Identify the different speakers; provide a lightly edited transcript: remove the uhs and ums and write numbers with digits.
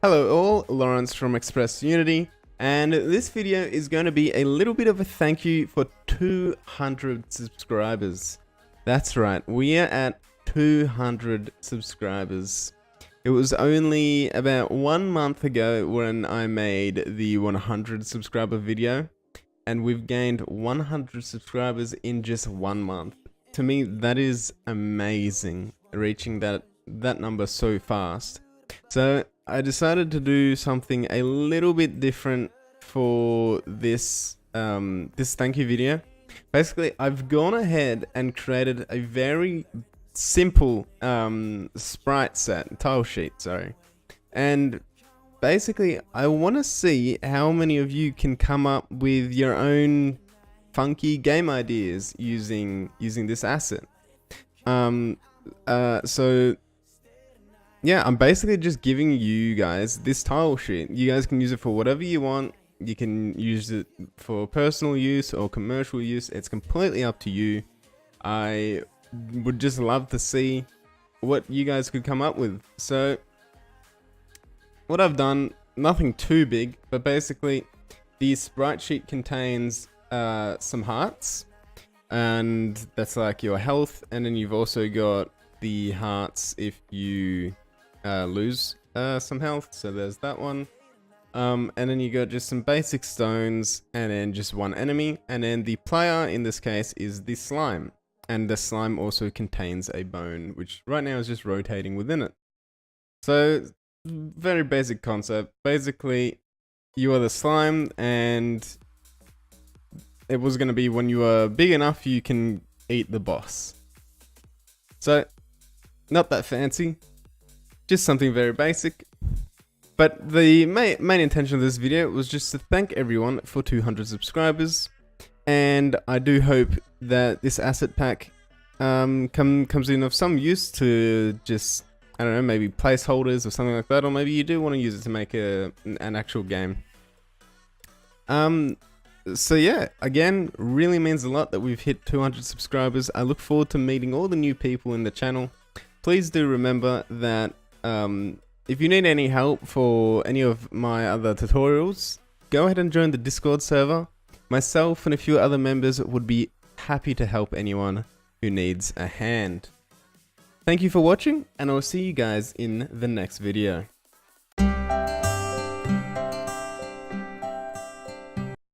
Speaker 1: Hello all, Lawrence from Express Unity, and this video is going to be a little bit of a thank you for 200 subscribers. That's right, we are at 200 subscribers. It was only about 1 month ago when I made the 100 subscriber video, and we've gained 100 subscribers in just 1 month. To me, that is amazing, reaching that number so fast. So I decided to do something a little bit different for this this thank you video. Basically, I've gone ahead and created a very simple sprite set, tile sheet, sorry. And basically, I want to see how many of you can come up with your own funky game ideas using this asset. So yeah, I'm basically just giving you guys this tile sheet. You guys can use it for whatever you want. You can use it for personal use or commercial use. It's completely up to you. I would just love to see what you guys could come up with. So what I've done, nothing too big, but basically the sprite sheet contains some hearts, and that's like your health, and then you've also got the hearts if you lose some health, so there's that one. And then you got just some basic stones, and then just one enemy, and then the player in this case is the slime, and the slime also contains a bone, which right now is just rotating within it. So very basic concept. Basically, you are the slime, and it was going to be when you are big enough you can eat the boss. So not that fancy, just something very basic. But the main intention of this video was just to thank everyone for 200 subscribers, and I do hope that this asset pack comes in of some use to just, I don't know, maybe placeholders or something like that, or maybe you do want to use it to make an actual game. So yeah, again, really means a lot that we've hit 200 subscribers. I look forward to meeting all the new people in the channel. Please do remember that if you need any help for any of my other tutorials, go ahead and join the Discord server. Myself and a few other members would be happy to help anyone who needs a hand. Thank you for watching, and I'll see you guys in the next video.